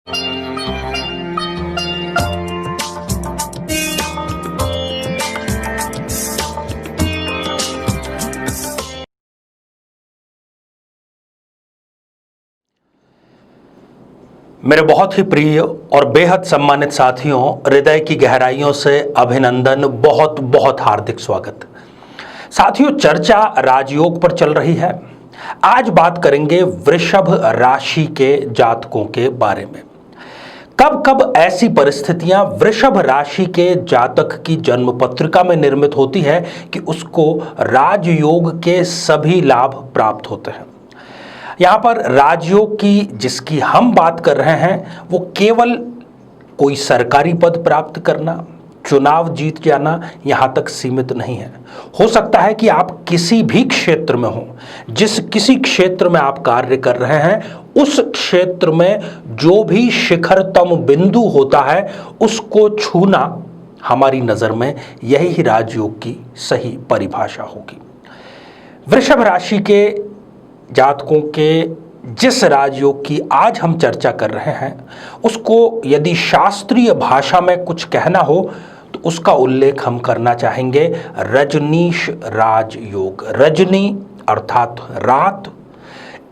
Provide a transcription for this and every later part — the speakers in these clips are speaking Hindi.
मेरे बहुत ही प्रिय और बेहद सम्मानित साथियों, हृदय की गहराइयों से अभिनंदन, बहुत बहुत हार्दिक स्वागत। साथियों, चर्चा राजयोग पर चल रही है। आज बात करेंगे वृषभ राशि के जातकों के बारे में। कब कब ऐसी परिस्थितियां वृषभ राशि के जातक की जन्म पत्रिका में निर्मित होती है कि उसको राजयोग के सभी लाभ प्राप्त होते हैं। यहां पर राजयोग की जिसकी हम बात कर रहे हैं वो केवल कोई सरकारी पद प्राप्त करना, चुनाव जीत जाना यहां तक सीमित नहीं है। हो सकता है कि आप किसी भी क्षेत्र में हो, जिस किसी क्षेत्र में आप कार्य कर रहे हैं उस क्षेत्र में जो भी शिखरतम बिंदु होता है उसको छूना हमारी नजर में यही राजयोग की सही परिभाषा होगी। वृषभ राशि के जातकों के जिस राजयोग की आज हम चर्चा कर रहे हैं उसको यदि शास्त्रीय भाषा में कुछ कहना हो तो उसका उल्लेख हम करना चाहेंगे रजनीश राजयोग। रजनी अर्थात रात,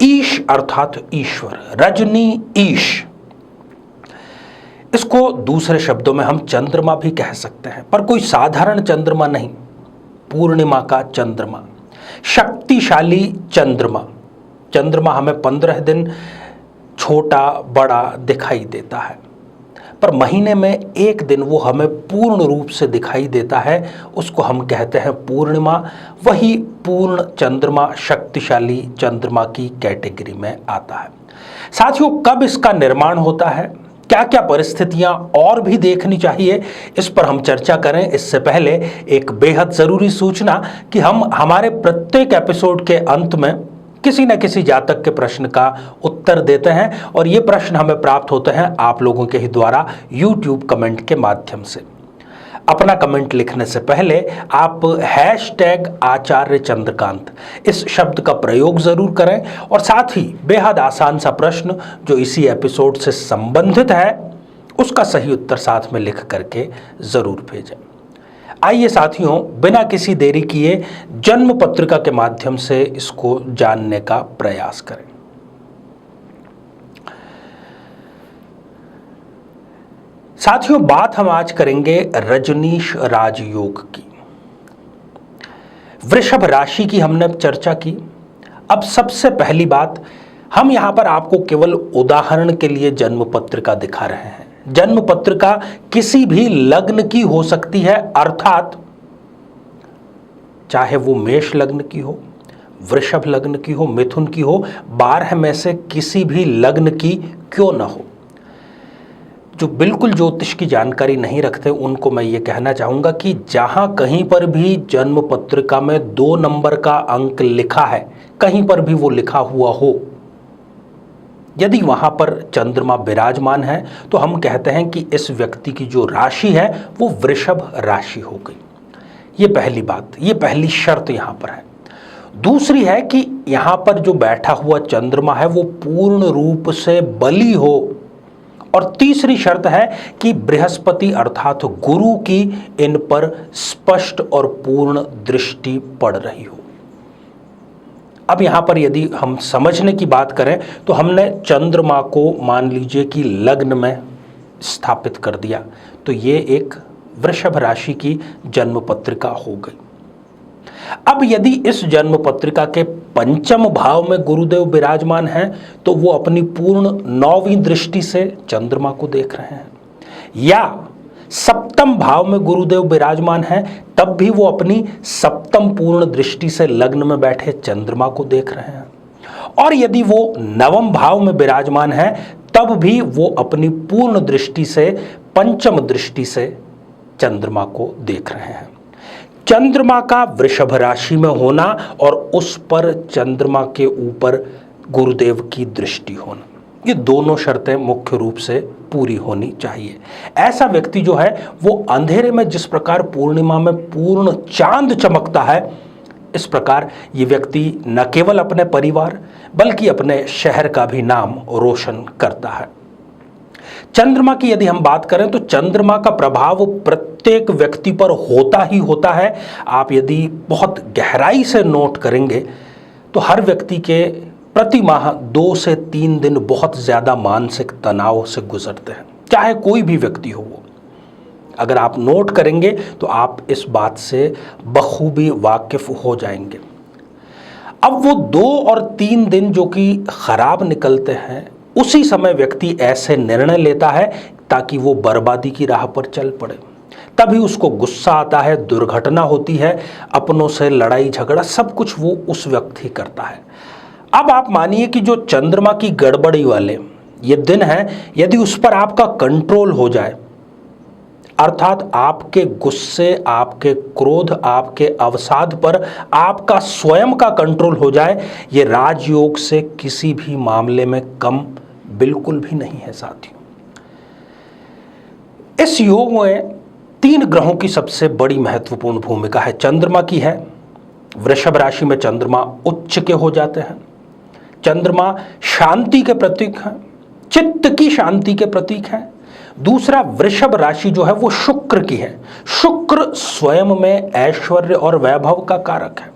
ईश अर्थात ईश्वर, रजनी ईश। इसको दूसरे शब्दों में हम चंद्रमा भी कह सकते हैं, पर कोई साधारण चंद्रमा नहीं, पूर्णिमा का चंद्रमा, शक्तिशाली चंद्रमा। चंद्रमा हमें 15 दिन छोटा बड़ा दिखाई देता है, पर महीने में एक दिन वो हमें पूर्ण रूप से दिखाई देता है, उसको हम कहते हैं पूर्णिमा। वही पूर्ण चंद्रमा शक्तिशाली चंद्रमा की कैटेगरी में आता है। साथियों, कब इसका निर्माण होता है, क्या क्या परिस्थितियां और भी देखनी चाहिए, इस पर हम चर्चा करें इससे पहले एक बेहद जरूरी सूचना कि हम हमारे प्रत्येक एपिसोड के अंत में किसी न किसी जातक के प्रश्न का उत्तर देते हैं और ये प्रश्न हमें प्राप्त होते हैं आप लोगों के ही द्वारा YouTube कमेंट के माध्यम से। अपना कमेंट लिखने से पहले आप #आचार्य चंद्रकांत इस शब्द का प्रयोग जरूर करें और साथ ही बेहद आसान सा प्रश्न जो इसी एपिसोड से संबंधित है उसका सही उत्तर साथ में लिख करके जरूर भेजें। आइए साथियों, बिना किसी देरी किए जन्म पत्रिका के माध्यम से इसको जानने का प्रयास करें। साथियों, बात हम आज करेंगे रजनीश राजयोग की। वृषभ राशि की हमने चर्चा की। अब सबसे पहली बात, हम यहां पर आपको केवल उदाहरण के लिए जन्म पत्रिका दिखा रहे हैं। जन्म पत्रिका किसी भी लग्न की हो सकती है, अर्थात चाहे वो मेष लग्न की हो, वृषभ लग्न की हो, मिथुन की हो, 12 में से किसी भी लग्न की क्यों ना हो। जो बिल्कुल ज्योतिष की जानकारी नहीं रखते उनको मैं ये कहना चाहूंगा कि जहां कहीं पर भी जन्म पत्रिका में 2 नंबर का अंक लिखा है, कहीं पर भी वो लिखा हुआ हो, यदि वहां पर चंद्रमा विराजमान है तो हम कहते हैं कि इस व्यक्ति की जो राशि है वो वृषभ राशि हो गई। ये पहली बात, ये पहली शर्त यहां पर है। दूसरी है कि यहां पर जो बैठा हुआ चंद्रमा है वो पूर्ण रूप से बली हो। और तीसरी शर्त है कि बृहस्पति अर्थात गुरु की इन पर स्पष्ट और पूर्ण दृष्टि पड़ रही हो। अब यहां पर यदि हम समझने की बात करें तो हमने चंद्रमा को मान लीजिए कि लग्न में स्थापित कर दिया, तो ये एक वृषभ राशि की जन्म पत्रिका हो गई। अब यदि इस जन्म पत्रिका के 5वें भाव में गुरुदेव विराजमान हैं तो वो अपनी पूर्ण 9वीं दृष्टि से चंद्रमा को देख रहे हैं, या 7वें भाव में गुरुदेव विराजमान हैं तब भी वो अपनी 7वें पूर्ण दृष्टि से लग्न में बैठे चंद्रमा को देख रहे हैं, और यदि वो 9वें भाव में विराजमान है तब भी वो अपनी पूर्ण दृष्टि से 5वीं दृष्टि से चंद्रमा को देख रहे हैं। चंद्रमा का वृषभ राशि में होना और उस पर चंद्रमा के ऊपर गुरुदेव की दृष्टि होना, ये दोनों शर्तें मुख्य रूप से पूरी होनी चाहिए। ऐसा व्यक्ति जो है वो अंधेरे में जिस प्रकार पूर्णिमा में पूर्ण चांद चमकता है, इस प्रकार ये व्यक्ति न केवल अपने परिवार बल्कि अपने शहर का भी नाम रोशन करता है। चंद्रमा की यदि हम बात करें तो चंद्रमा का प्रभाव प्रत्येक व्यक्ति पर होता ही होता है। आप यदि बहुत गहराई से नोट करेंगे तो हर व्यक्ति के प्रति माह 2 से 3 दिन बहुत ज़्यादा मानसिक तनाव से गुजरते हैं, चाहे कोई भी व्यक्ति हो वो। अगर आप नोट करेंगे तो आप इस बात से बखूबी वाकिफ हो जाएंगे। अब वो 2 और 3 दिन जो कि खराब निकलते हैं, उसी समय व्यक्ति ऐसे निर्णय लेता है ताकि वो बर्बादी की राह पर चल पड़े। तभी उसको गुस्सा आता है, दुर्घटना होती है, अपनों से लड़ाई झगड़ा, सब कुछ वो उस व्यक्ति करता है। अब आप मानिए कि जो चंद्रमा की गड़बड़ी वाले ये दिन हैं, यदि उस पर आपका कंट्रोल हो जाए, अर्थात आपके गुस्से, आपके क्रोध, आपके अवसाद पर आपका स्वयं का कंट्रोल हो जाए, ये राजयोग से किसी भी मामले में कम बिल्कुल भी नहीं है साथियों। इस योग में 3 ग्रहों की सबसे बड़ी महत्वपूर्ण भूमिका है। चंद्रमा की है, वृषभ राशि में चंद्रमा उच्च के हो जाते हैं। चंद्रमा शांति के प्रतीक हैं, चित्त की शांति के प्रतीक हैं। दूसरा, वृषभ राशि जो है वो शुक्र की है, शुक्र स्वयं में ऐश्वर्य और वैभव का कारक है।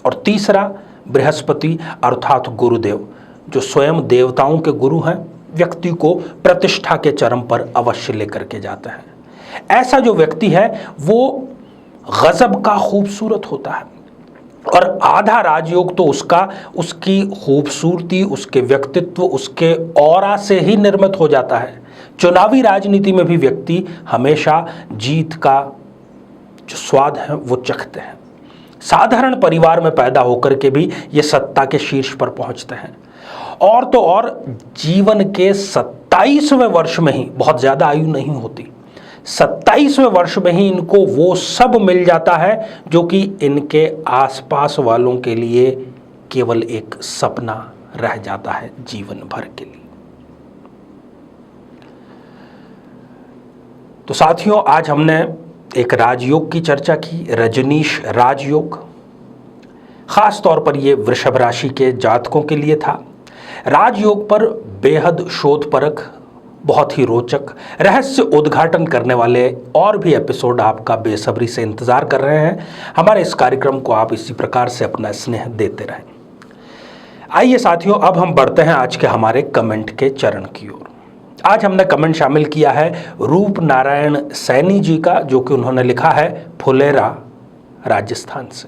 और तीसरा, बृहस्पति अर्थात गुरुदेव, जो स्वयं देवताओं के गुरु हैं, व्यक्ति को प्रतिष्ठा के चरम पर अवश्य लेकर के जाते हैं। ऐसा जो व्यक्ति है वो गजब का खूबसूरत होता है, और आधा राजयोग तो उसकी खूबसूरती, उसके व्यक्तित्व, उसके ऑरा से ही निर्मित हो जाता है। चुनावी राजनीति में भी व्यक्ति हमेशा जीत का जो स्वाद है वो चखते हैं। साधारण परिवार में पैदा होकर के भी ये सत्ता के शीर्ष पर पहुंचते हैं। और तो और जीवन के 27वें वर्ष में ही, बहुत ज़्यादा आयु नहीं होती, 27वें वर्ष में ही इनको वो सब मिल जाता है जो कि इनके आसपास वालों के लिए केवल एक सपना रह जाता है जीवन भर के लिए। तो साथियों, आज हमने एक राजयोग की चर्चा की, रजनीश राजयोग। खास तौर पर ये वृषभ राशि के जातकों के लिए था। राजयोग पर बेहद शोधपरक, बहुत ही रोचक, रहस्य उद्घाटन करने वाले और भी एपिसोड आपका बेसब्री से इंतजार कर रहे हैं। हमारे इस कार्यक्रम को आप इसी प्रकार से अपना स्नेह देते रहें। आइए साथियों, अब हम बढ़ते हैं आज के हमारे कमेंट के चरण की ओर। आज हमने कमेंट शामिल किया है रूप नारायण सैनी जी का, जो कि उन्होंने लिखा है फुलेरा राजस्थान से।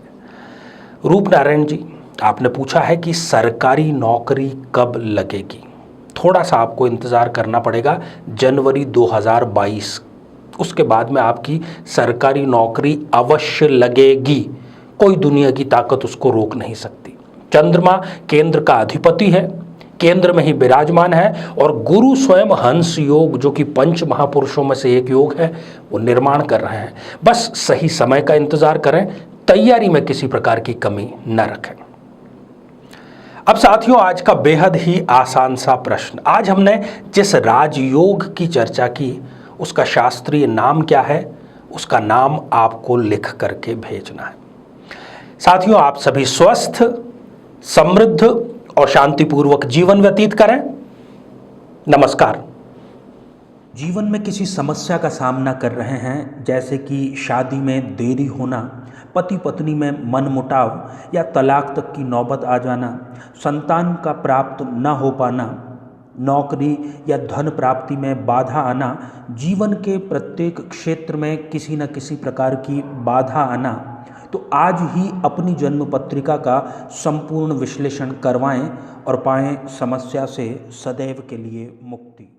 रूप नारायण जी, आपने पूछा है कि सरकारी नौकरी कब लगेगी। थोड़ा सा आपको इंतज़ार करना पड़ेगा, जनवरी 2022, उसके बाद में आपकी सरकारी नौकरी अवश्य लगेगी। कोई दुनिया की ताकत उसको रोक नहीं सकती। चंद्रमा केंद्र का अधिपति है, केंद्र में ही विराजमान है, और गुरु स्वयं हंस योग, जो कि 5 महापुरुषों में से एक योग है, वो निर्माण कर रहे हैं। बस सही समय का इंतज़ार करें, तैयारी में किसी प्रकार की कमी न रखें। अब साथियों, आज का बेहद ही आसान सा प्रश्न। आज हमने जिस राजयोग की चर्चा की उसका शास्त्रीय नाम क्या है, उसका नाम आपको लिख करके भेजना है। साथियों, आप सभी स्वस्थ, समृद्ध और शांतिपूर्वक जीवन व्यतीत करें। नमस्कार। जीवन में किसी समस्या का सामना कर रहे हैं, जैसे कि शादी में देरी होना, पति पत्नी में मनमुटाव या तलाक तक की नौबत आ जाना, संतान का प्राप्त न हो पाना, नौकरी या धन प्राप्ति में बाधा आना, जीवन के प्रत्येक क्षेत्र में किसी न किसी प्रकार की बाधा आना, तो आज ही अपनी जन्म पत्रिका का संपूर्ण विश्लेषण करवाएं और पाएं समस्या से सदैव के लिए मुक्ति।